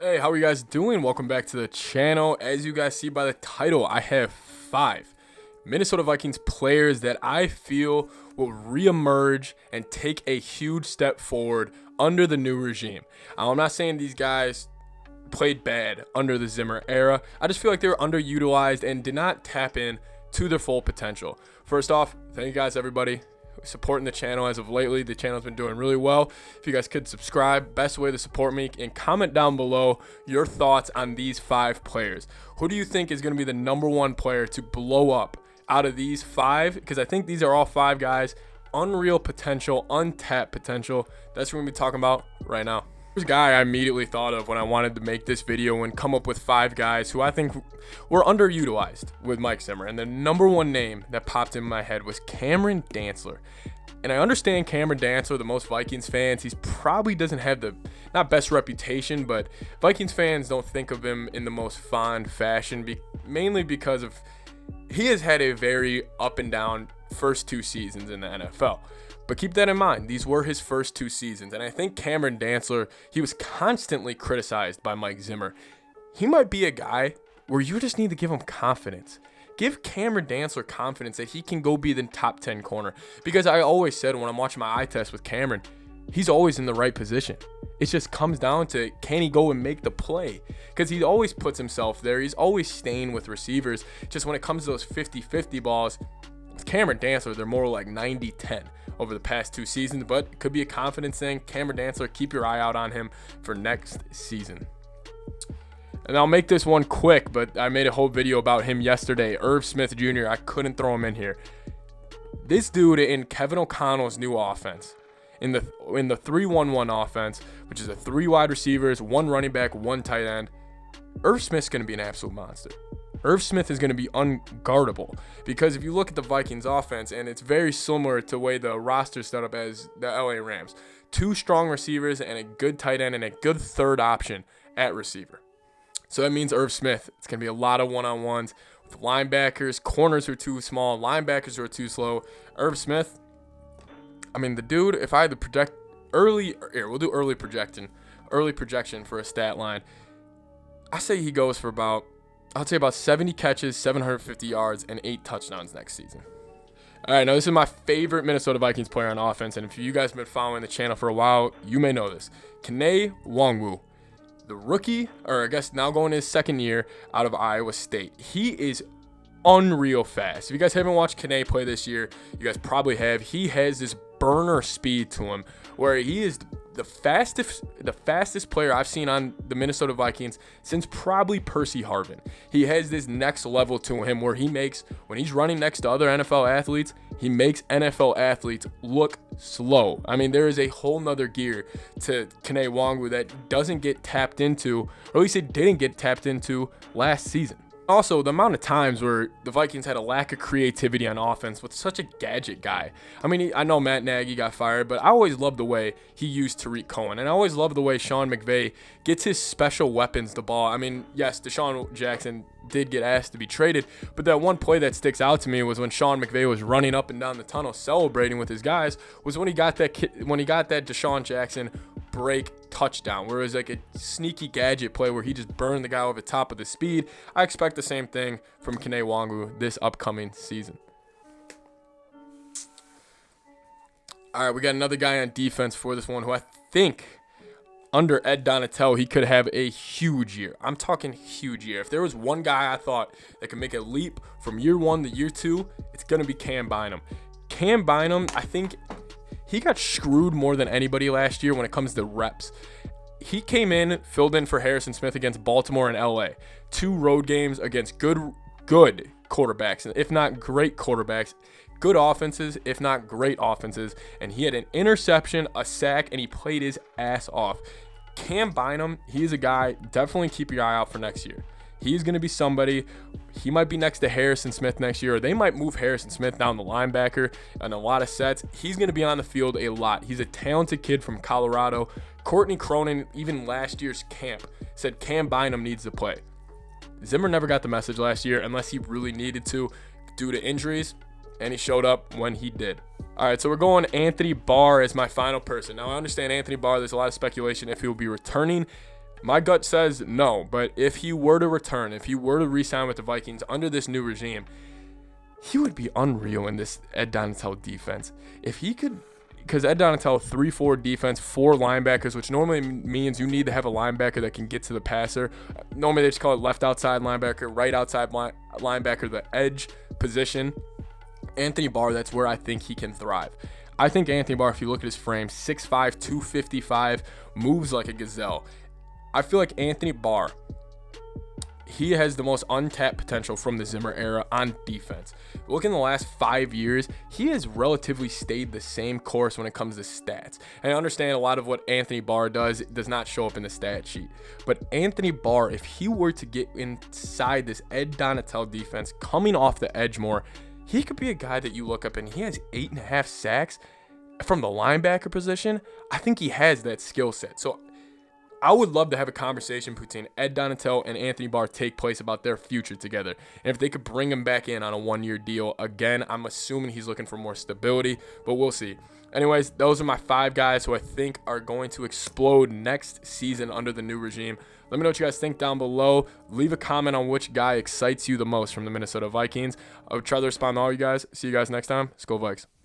Hey, how are you guys doing? Welcome back to the channel. As you guys see by the title, I have 5 Minnesota Vikings players that I feel will reemerge and take a huge step forward under the new regime. I'm not saying these guys played bad under the Zimmer era. I just feel like they were underutilized and did not tap in to their full potential. First off, thank you guys, everybody, supporting the channel as of lately. The channel's been doing really well. If you guys could subscribe, best way to support me, and comment down below your thoughts on these 5 players. Who do you think is going to be the number 1 player to blow up out of these 5? Because I think these are all 5 guys, unreal potential, untapped potential. That's what we're going to be talking about right now. First guy I immediately thought of when I wanted to make this video and come up with 5 guys who I think were underutilized with Mike Zimmer. And the number 1 name that popped in my head was Cameron Dantzler. And I understand Cameron Dantzler, the most Vikings fans, he's probably doesn't have the, not best reputation, but Vikings fans don't think of him in the most fond fashion, mainly because of he has had a very up and down first 2 seasons in the NFL. But keep that in mind, these were his first 2 seasons. And I think Cameron Dantzler, he was constantly criticized by Mike Zimmer. He might be a guy where you just need to give him confidence. Give Cameron Dantzler confidence that he can go be the top 10 corner. Because I always said when I'm watching my eye test with Cameron, he's always in the right position. It just comes down to, can he go and make the play? Because he always puts himself there. He's always staying with receivers. Just when it comes to those 50-50 balls, with Cameron Dantzler, they're more like 90-10 over the past 2 seasons, but it could be a confidence thing. Cameron Dantzler, keep your eye out on him for next season. And I'll make this one quick, but I made a whole video about him yesterday. Irv Smith Jr., I couldn't throw him in here. This dude in Kevin O'Connell's new offense, in the 3-1-1 offense, which is a 3 wide receivers, 1 running back, 1 tight end, Irv Smith's going to be an absolute monster. Irv Smith is going to be unguardable because if you look at the Vikings offense, and it's very similar to the way the roster is set up as the LA Rams, 2 strong receivers and a good tight end and a good third option at receiver. So that means Irv Smith, it's going to be a lot of one-on-ones with linebackers, corners who are too small, linebackers who are too slow. Irv Smith, I mean, the dude, if I had to project we'll do early projection for a stat line. I say he goes for about 70 catches, 750 yards, and 8 touchdowns next season. All right, now this is my favorite Minnesota Vikings player on offense, and if you guys have been following the channel for a while, you may know this. Kane Wong Wu, the rookie, or I guess now going his 2nd year out of Iowa State. He is unreal fast. If you guys haven't watched Kane play this year, you guys probably have. He has this burner speed to him where he is the fastest player I've seen on the Minnesota Vikings since probably Percy Harvin. He has this next level to him where when he's running next to other NFL athletes, he makes NFL athletes look slow. I mean, there is a whole nother gear to Kane Wong Wu that doesn't get tapped into, or at least it didn't get tapped into last season. Also, the amount of times where the Vikings had a lack of creativity on offense with such a gadget guy. I mean, I know Matt Nagy got fired, but I always loved the way he used Tariq Cohen. And I always loved the way Sean McVay gets his special weapons the ball. I mean, yes, Deshaun Jackson did get asked to be traded, but that one play that sticks out to me was when Sean McVay was running up and down the tunnel celebrating with his guys, was when he got that Deshaun Jackson break touchdown, where it was like a sneaky gadget play where he just burned the guy over the top of the speed. I expect the same thing from Kane Wong Wu this upcoming season. All right, we got another guy on defense for this one who I think under Ed Donatell, he could have a huge year. I'm talking huge year. If there was one guy I thought that could make a leap from year 1 to year 2, it's going to be Cam Bynum. Cam Bynum, I think he got screwed more than anybody last year when it comes to reps. He came in, filled in for Harrison Smith against Baltimore and LA. 2 road games against good quarterbacks, if not great quarterbacks. Good offenses, if not great offenses. And he had an interception, a sack, and he played his ass off. Cam Bynum, he's a guy, definitely keep your eye out for next year. He's going to be somebody. He might be next to Harrison Smith next year, or they might move Harrison Smith down the linebacker in a lot of sets. He's going to be on the field a lot. He's a talented kid from Colorado. Courtney Cronin, even last year's camp, said Cam Bynum needs to play. Zimmer never got the message last year unless he really needed to due to injuries, and he showed up when he did. All right, so we're going Anthony Barr as my final person. Now, I understand Anthony Barr, there's a lot of speculation if he will be returning My gut says no, but if he were to return, if he were to re-sign with the Vikings under this new regime, he would be unreal in this Ed Donatell defense. If he could, because Ed Donatell 3-4 defense, 4 linebackers, which normally means you need to have a linebacker that can get to the passer. Normally they just call it left outside linebacker, right outside linebacker, the edge position. Anthony Barr, that's where I think he can thrive. I think Anthony Barr, if you look at his frame, 6'5", 255, moves like a gazelle. I feel like Anthony Barr, he has the most untapped potential from the Zimmer era on defense. Look, in the last 5 years, he has relatively stayed the same course when it comes to stats. And I understand a lot of what Anthony Barr does not show up in the stat sheet. But Anthony Barr, if he were to get inside this Ed Donatell defense, coming off the edge more, he could be a guy that you look up and he has 8.5 sacks from the linebacker position. I think he has that skill set. So I would love to have a conversation between Ed Donatell and Anthony Barr take place about their future together. And if they could bring him back in on a 1-year deal, again, I'm assuming he's looking for more stability, but we'll see. Anyways, those are my 5 guys who I think are going to explode next season under the new regime. Let me know what you guys think down below. Leave a comment on which guy excites you the most from the Minnesota Vikings. I would try to respond to all you guys. See you guys next time. Skol Vikes.